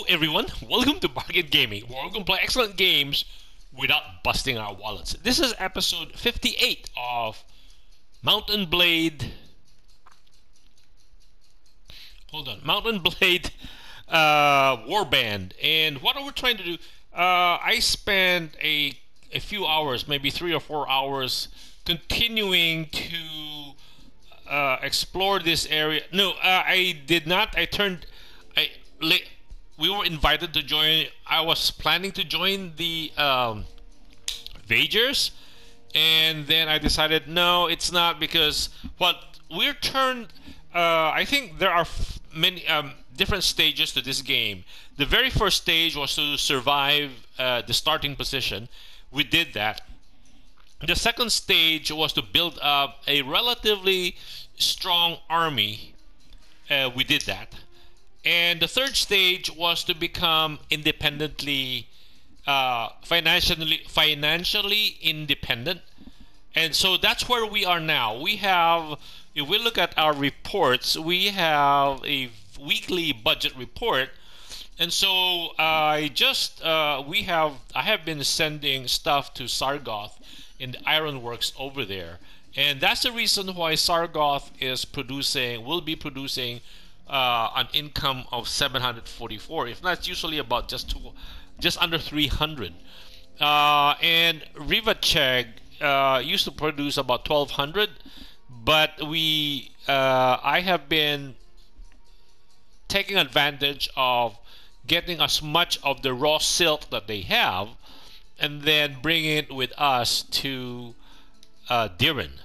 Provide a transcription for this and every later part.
everyone, welcome to Bargain Gaming, where we can play excellent games without busting our wallets. This is episode 58 of Mountain Blade. Mountain Blade Warband. And what we're trying to do, I spent a few hours, maybe 3 or 4 hours, continuing to explore this area. No, I did not. We were invited to join. I was planning to join the Vagers, and then I decided no, it's not, because what we're turned. I think there are many different stages to this game. The very first stage was to survive the starting position. We did that. The second stage was to build up a relatively strong army. We did that. And the third stage was to become independently, financially independent. And so that's where we are now. We have, if we look at our reports, we have a weekly budget report. And so I have been sending stuff to Sargoth in the ironworks over there. And that's the reason why Sargoth will be producing an income of 744. If not, it's usually about just under 300. And Rivacheg used to produce about 1200, but I have been taking advantage of getting as much of the raw silk that they have, and then bringing it with us to Diren.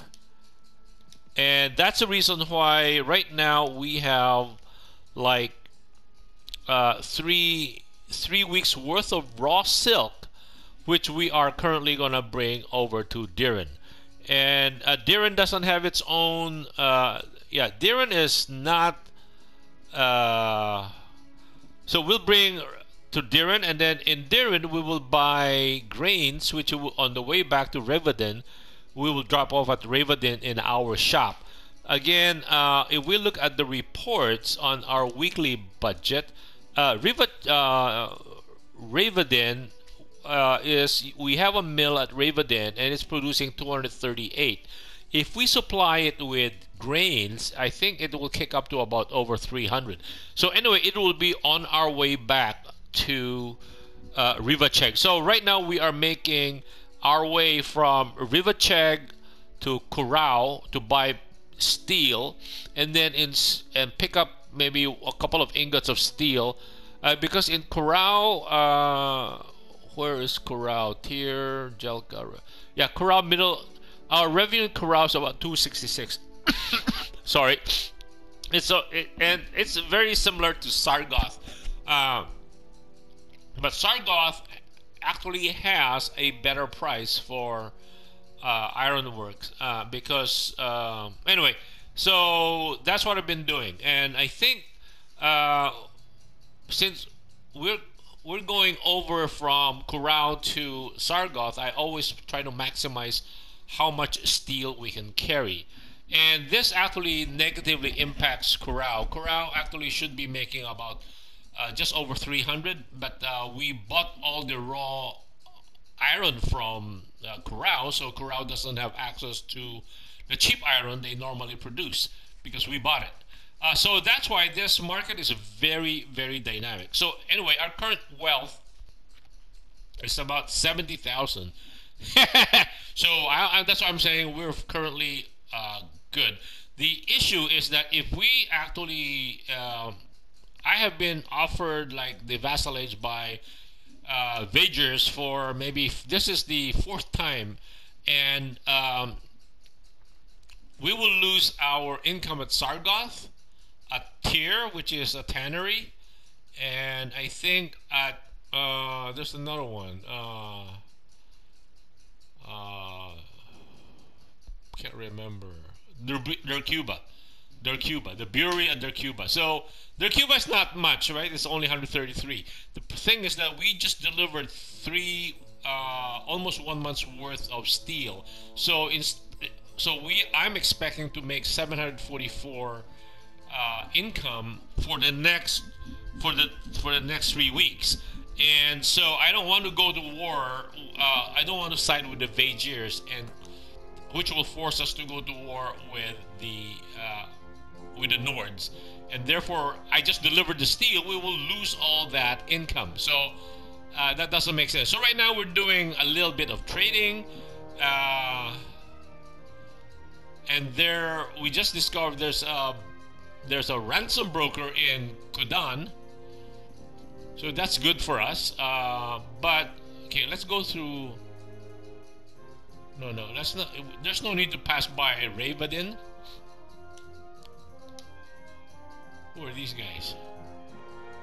And that's the reason why right now we have like 3 weeks worth of raw silk, which we are currently going to bring over to Diren. And Diren doesn't have its own. Diren is not. So we'll bring to Diren, and then in Diren we will buy grains, which on the way back to Revaden, we will drop off at Revaden in our shop. Again, if we look at the reports on our weekly budget, Revaden we have a mill at Revaden, and it's producing 238. If we supply it with grains, I think it will kick up to about over 300. So anyway, it will be on our way back to Rivacheg. So right now we are making our way from Rivacheg to Kurao to buy steel, and then pick up maybe a couple of ingots of steel, because in Kurao, where is Kurao? Tier Jelka. Yeah, Kurao middle. Our revenue in Kurao is about 266. Sorry, it's very similar to Sargoth, but Sargoth actually has a better price for ironworks, because anyway, so that's what I've been doing. And I think since we're going over from Kurao to Sargoth, I always try to maximize how much steel we can carry. And this actually negatively impacts Kurao. Kurao actually should be making about just over 300, but we bought all the raw iron from Kurao, so Kurao doesn't have access to the cheap iron they normally produce because we bought it. So that's why this market is very, very dynamic. So anyway, our current wealth is about 70,000. So that's why I'm saying we're currently good. The issue is that if we actually, I have been offered like the vassalage by Vagers for maybe, this is the 4th time, and we will lose our income at Sargoth, at Tyr, which is a tannery, and I think at there's another one. Can't remember. Dercuba, the brewery at Dercuba. So Dercuba is not much, right? It's only 133. The thing is that we just delivered almost 1 month's worth of steel. So I'm expecting to make 744 income for the next for the next 3 weeks. And so I don't want to go to war. I don't want to side with the Vagirs, and which will force us to go to war with the Nords. And therefore, I just delivered the steel. We will lose all that income. So that doesn't make sense. So right now we're doing a little bit of trading. And there, we just discovered there's a ransom broker in Kudan. So that's good for us. But okay, let's go through. No, that's not. There's no need to pass by Ravadin. Who are these guys?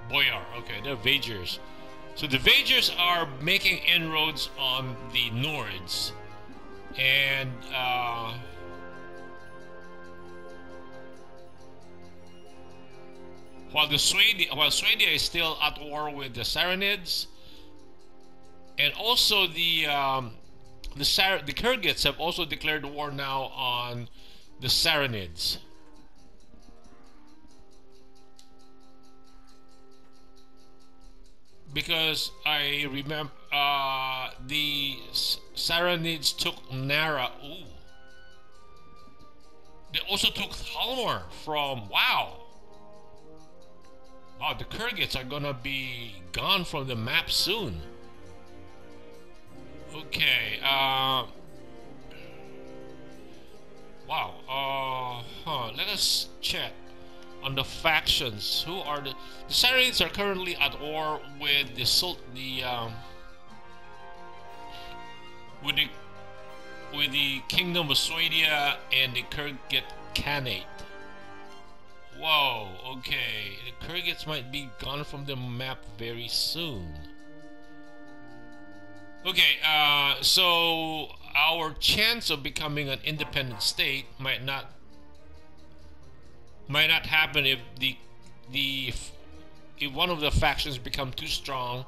Boyar. Okay, they're Vagirs. So the Vagirs are making inroads on the Nords, and while Swadia is still at war with the Saranids, and also the Kyrgyz have also declared war now on the Saranids. Because I remember the Saranids took Nara. Ooh. They also took Halmar from. Wow, the Kyrgyz are gonna be gone from the map soon. Okay. Wow. Let us check on the factions. Who are the Saranids are currently at war with the with the Kingdom of Swadia and the Kyrgyz Khanate. Whoa, okay. The Kyrgyz might be gone from the map very soon. Okay, so our chance of becoming an independent state might not happen if if one of the factions become too strong,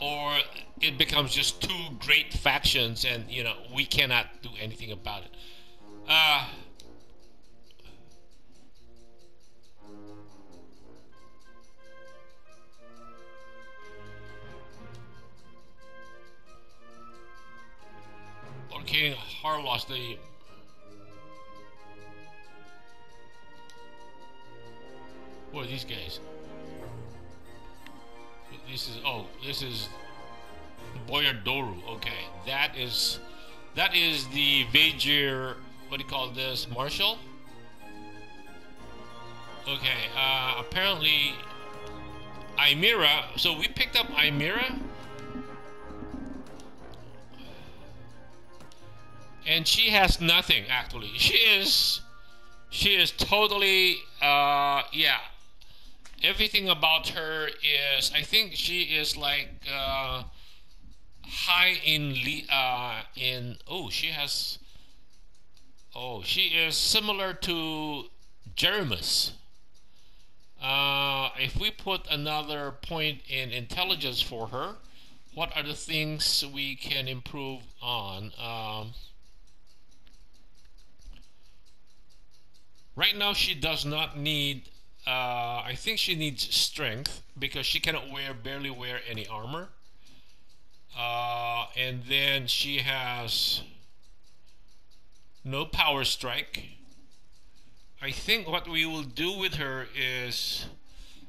or it becomes just two great factions, and we cannot do anything about it. King Harlos, what are these guys? This is Boyar Doru. Okay, that is the Vajir. What do you call this? Marshal. Okay. Apparently, Imira. So we picked up Imira. And she has nothing, actually. She is totally, yeah. Everything about her is, I think she is like, high she is similar to Jeremus. If we put another point in intelligence for her, what are the things we can improve on? Right now, she does not need. I think she needs strength because she cannot barely wear any armor. And then she has no power strike. I think what we will do with her is,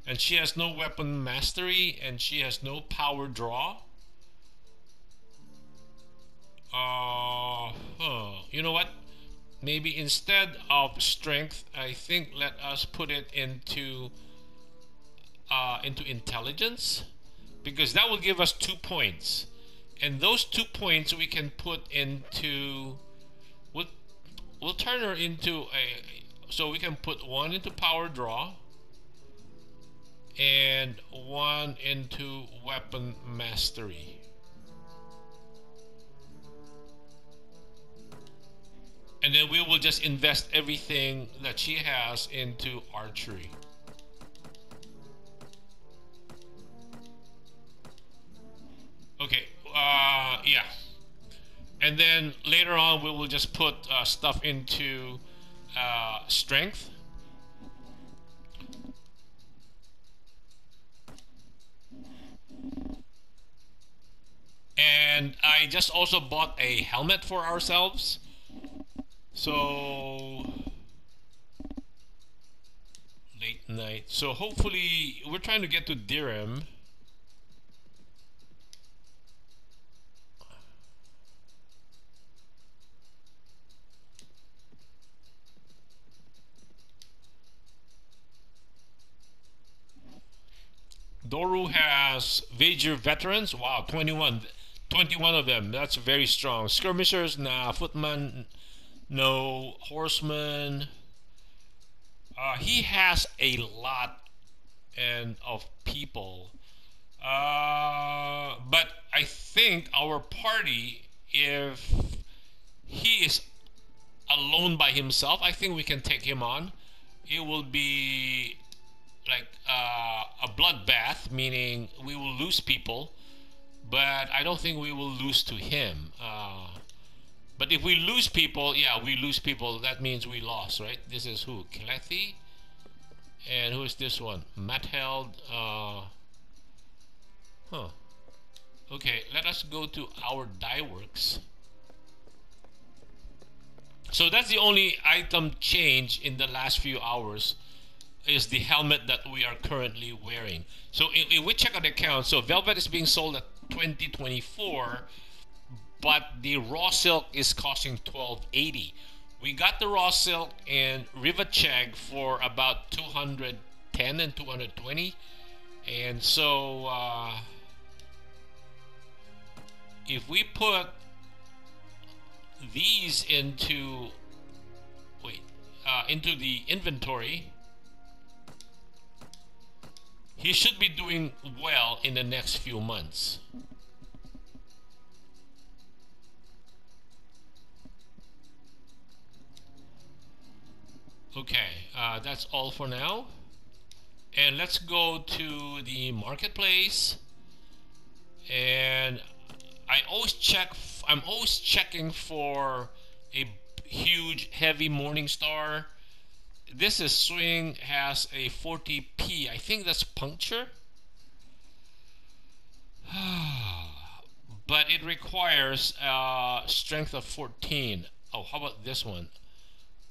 and she has no weapon mastery, and she has no power draw. You know what? Maybe instead of strength, I think let us put it into intelligence, because that will give us 2 points, and those 2 points we can put into. We'll turn her into a. So we can put 1 into power draw, and 1 into weapon mastery. And then we will just invest everything that she has into archery. Okay, yeah. And then later on we will just put stuff into strength. I just also bought a helmet for ourselves. So late night. So hopefully we're trying to get to Dirham. Doru has Vajir veterans. Wow, 21 of them. That's very strong. Skirmishers, nah. Footman, no. Horsemen. He has a lot and of people. But I think our party, if he is alone by himself, I think we can take him on. It will be like a bloodbath, meaning we will lose people, but I don't think we will lose to him. But if we lose people, yeah, we lose people. That means we lost, right? This is who? Klethi? And who is this one? Matheld. Huh. Okay, let us go to our dye works. So that's the only item change in the last few hours, is the helmet that we are currently wearing. So if we check out the account, so Velvet is being sold at 2024, but the raw silk is costing 1280. We got the raw silk in Rivacheg for about 210 and 220, and so if we put these into into the inventory, he should be doing well in the next few months. Okay, that's all for now. And let's go to the marketplace. And I'm always checking for a huge heavy morning star. This is swing, has a 40p. I think that's puncture. But it requires strength of 14. Oh, how about this one?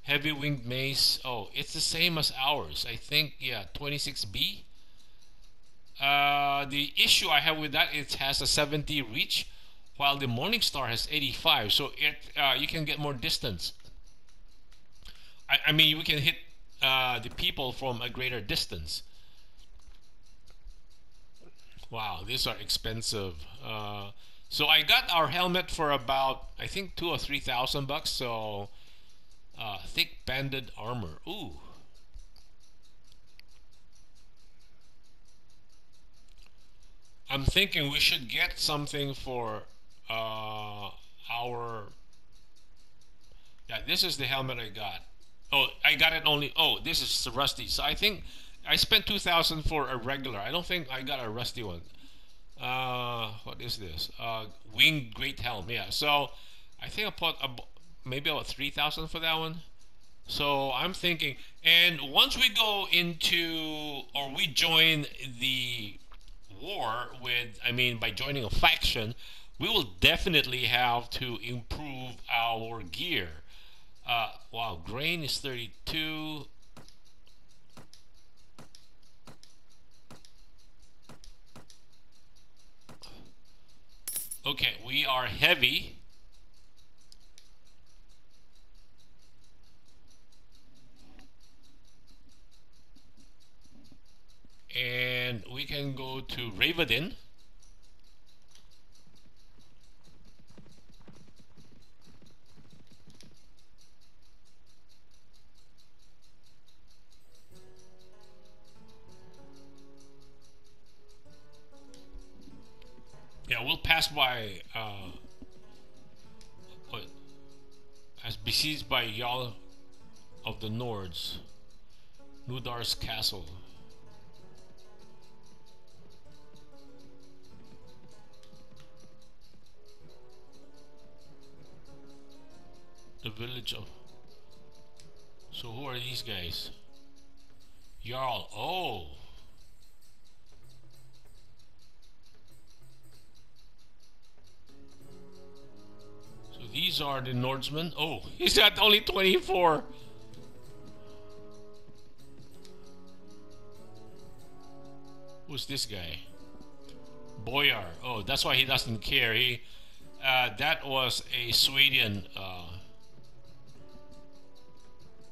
Heavy winged mace. Oh, it's the same as ours. I think, yeah, 26b. The issue I have with that, it has a 70 reach, while the Morningstar has 85. So you can get more distance. I mean, we can hit the people from a greater distance. Wow, these are expensive. So I got our helmet for about, I think, 2,000 or 3,000 bucks. So thick banded armor. Ooh. I'm thinking we should get something for our. Yeah, this is the helmet I got. Oh, I got it only. Oh, this is rusty. So I think I spent 2,000 for a regular. I don't think I got a rusty one. What is this? Winged Great Helm. Yeah. So I think I put maybe about 3,000 for that one. So I'm thinking, and once we go into, or we join the war with, I mean, by joining a faction, we will definitely have to improve our gear. Wow, grain is 32. Okay, we are heavy. And we can go to Ravadin. Yeah, we'll pass by as besieged by Jarl of the Nords, Nudar's castle. The village of. So who are these guys? Jarl. Oh. these are the Nordsmen. Oh, he's got only 24. Who's this guy? Boyar. Oh, that's why he doesn't care. That was a Swedian.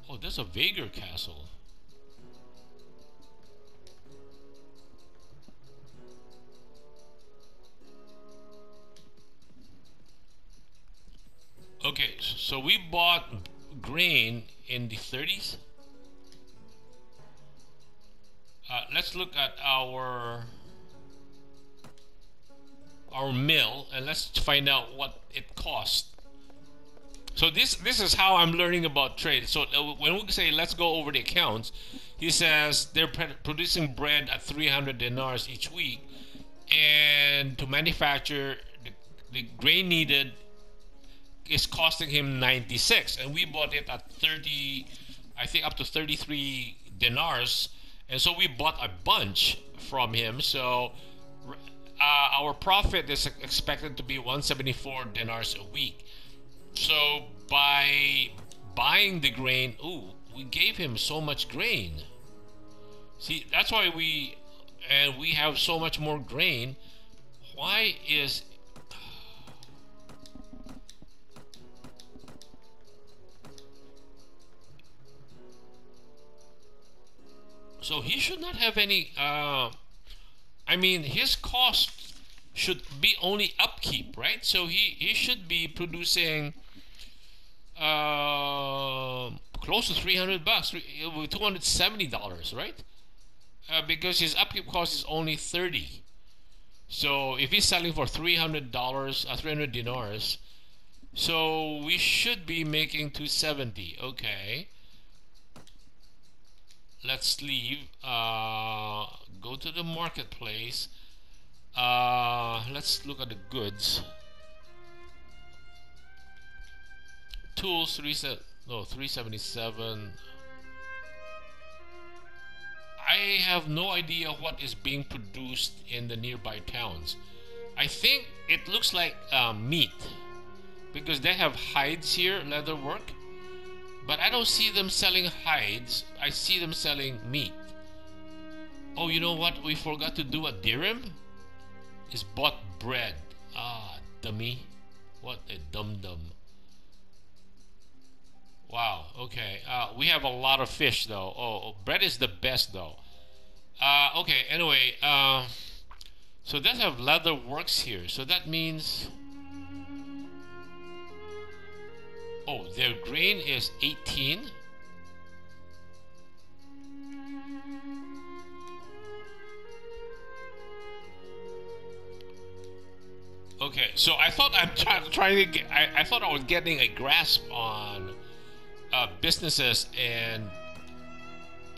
Oh, there's a Vagar castle. Okay, so we bought grain in the 30s. Let's look at our mill and let's find out what it costs. So this is how I'm learning about trade. So when we say let's go over the accounts, he says they're producing bread at 300 dinars each week, and to manufacture the grain needed is costing him 96, and we bought it at 30, I think up to 33 dinars, and so we bought a bunch from him. So our profit is expected to be 174 dinars a week. So by buying the grain, we gave him so much grain. See, that's why we have so much more grain. Why is so he should not have any I mean, his cost should be only upkeep, right? So he should be producing close to 300 bucks, $270, right? Because his upkeep cost is only 30. So if he's selling for $300, 300 dinars, so we should be making 270. Okay. Let's leave. Go to the marketplace. Let's look at the goods. Tools 377. I have no idea what is being produced in the nearby towns. I think it looks like meat, because they have hides here, leather work, but I don't see them selling hides. I see them selling meat. Oh, you know what we forgot to do at Dirham? Is bought bread. Ah, dummy. What a dum-dum. Wow, okay. We have a lot of fish though. Oh, bread is the best though. Okay, anyway, so they have leather works here. So that means, oh, their grain is 18. Okay, so I thought I'm trying to get. I thought I was getting a grasp on businesses and.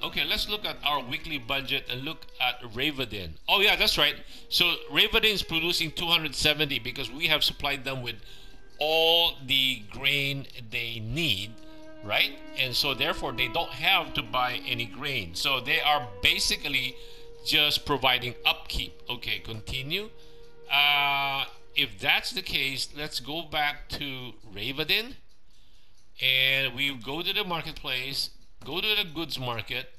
Okay, let's look at our weekly budget and look at Ravadin. Oh yeah, that's right. So Ravadin is producing 270 because we have supplied them with all the grain they need, right? And so therefore they don't have to buy any grain. So they are basically just providing upkeep. Okay, continue. If that's the case, let's go back to Ravadin and we go to the marketplace, go to the goods market.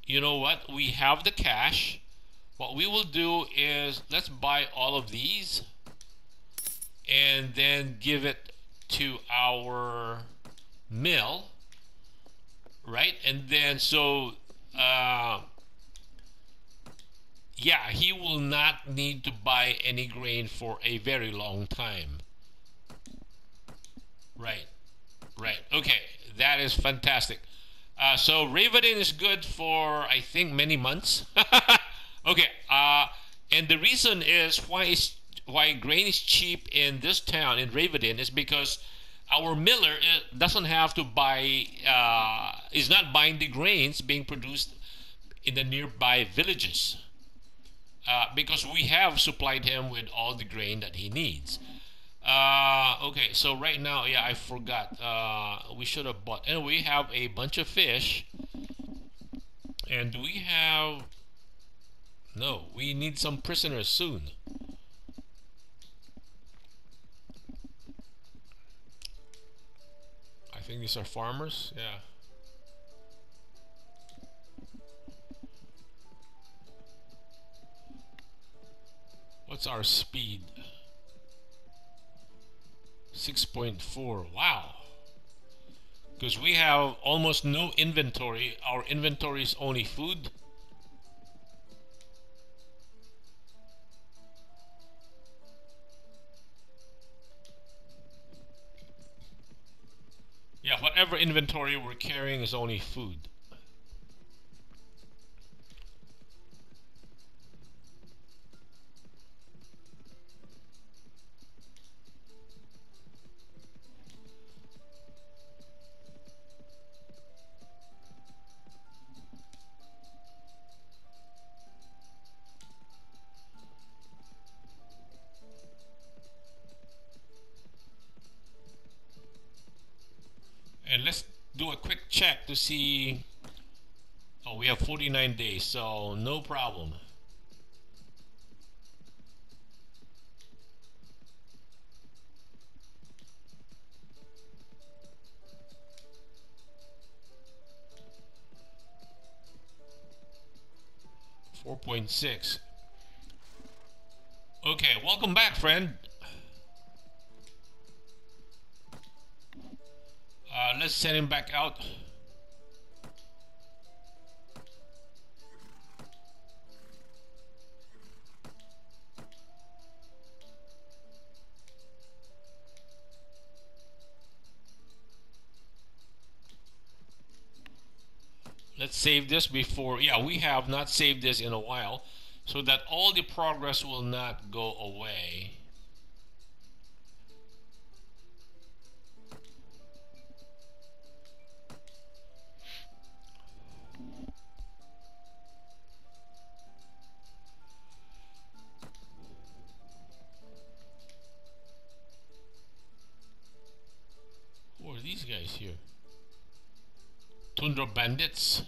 You know what? We have the cash. What we will do is let's buy all of these and then give it to our mill, right? And then so yeah, he will not need to buy any grain for a very long time. Right. Okay, that is fantastic. So Ravadin is good for, I think, many months. Okay, and the reason is why grain is cheap in this town, in Ravadin, is because our miller doesn't have to buy, is not buying the grains being produced in the nearby villages. Because we have supplied him with all the grain that he needs. Okay, so right now, yeah, I forgot. We should have bought. And we have a bunch of fish. And we have. No, we need some prisoners soon. think these are farmers. Yeah. What's our speed? 6.4. Wow. Because we have almost no inventory. Our inventory is only food. Yeah, whatever inventory we're carrying is only food. And let's do a quick check to see. Oh, we have 49 days, so no problem. $4.6. Okay, welcome back, friend. Let's send him back out. Let's save this before. Yeah, we have not saved this in a while, so that all the progress will not go away. Who are these guys here? Tundra Bandits.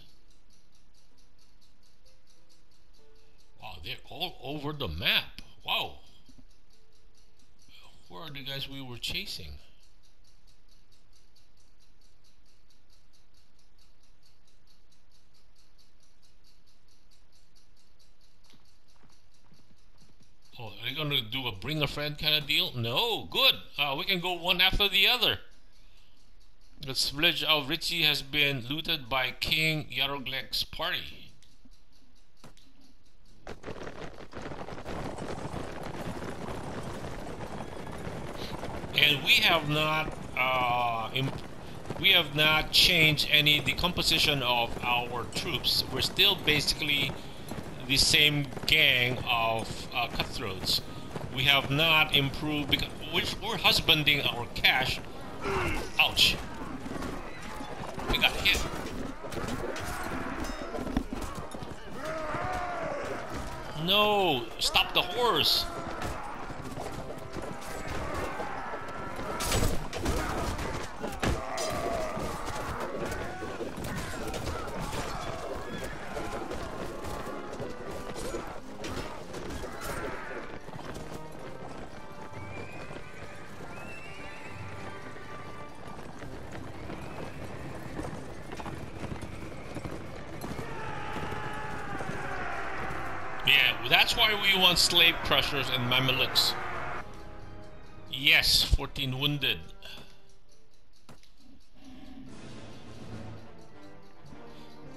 Wow, they're all over the map. Wow. Where are the guys we were chasing? Oh, are they gonna do a bring a friend kind of deal? No, good. We can go one after the other. This village of Richie has been looted by King Yaroglek's party. And we have not changed any the composition of our troops. We're still basically the same gang of cutthroats. We have not improved because we're husbanding our cash. Ouch. We got hit. No! Stop the horse! That's why we want slave crushers and Mamelukes. Yes, 14 wounded.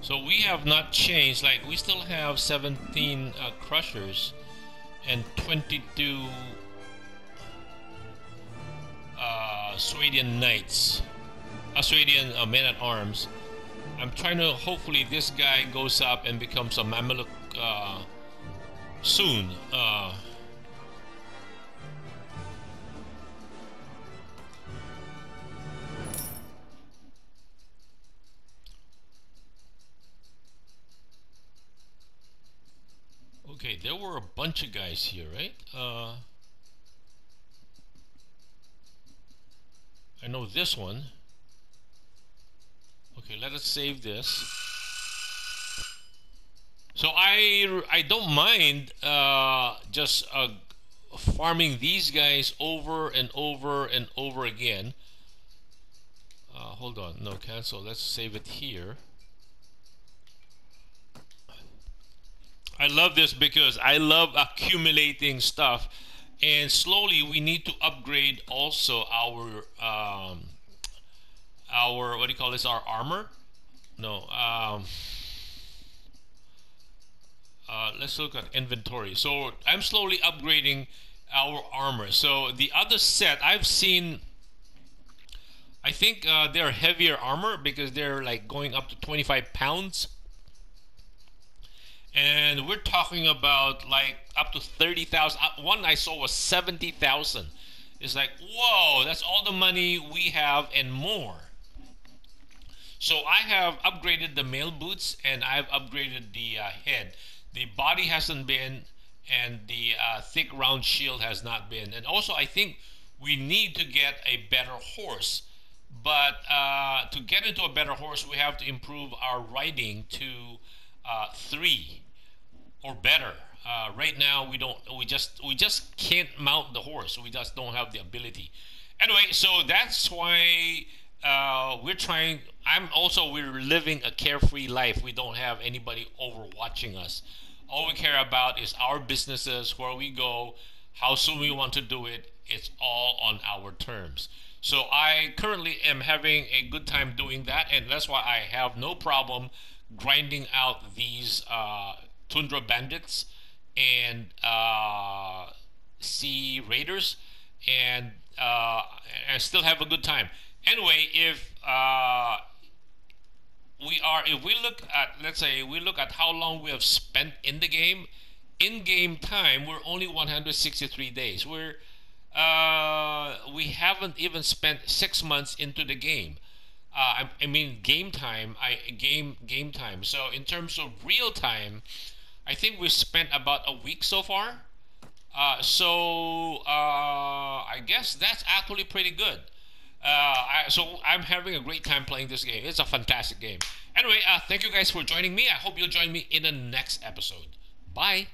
So we have not changed. Like, we still have 17 crushers and 22 Swedian knights, Swedian men-at-arms. I'm trying to, hopefully this guy goes up and becomes a Mameluk soon. Okay, there were a bunch of guys here, right? I know this one. Okay, let us save this. So I don't mind just farming these guys over and over and over again. hold on, no, cancel. Let's save it here. I love this because I love accumulating stuff, and slowly we need to upgrade also our what do you call this? Our armor? No. Let's look at inventory. So I'm slowly upgrading our armor. So the other set I've seen, I think they're heavier armor because they're like going up to 25 pounds. And we're talking about like up to 30,000. One I saw was 70,000. It's like, whoa, that's all the money we have and more. So I have upgraded the mail boots and I've upgraded the head. The body hasn't been, and the thick round shield has not been. And also I think we need to get a better horse. But to get into a better horse, we have to improve our riding to 3 or better. Right now we don't. We just can't mount the horse. We just don't have the ability. Anyway, so that's why we're trying. We're living a carefree life. We don't have anybody overwatching us. All we care about is our businesses, where we go, how soon we want to do it. It's all on our terms. So I currently am having a good time doing that, and that's why I have no problem grinding out these Tundra Bandits and Sea Raiders, and still have a good time. Anyway, if we look at, let's say, we look at how long we have spent in the game, in-game time, we're only 163 days. We haven't even spent 6 months into the game. I mean game time. Game time. So in terms of real time, I think we've spent about a week so far. I guess that's actually pretty good. So I'm having a great time playing this game. It's a fantastic game. Anyway, thank you guys for joining me. I hope you'll join me in the next episode. Bye.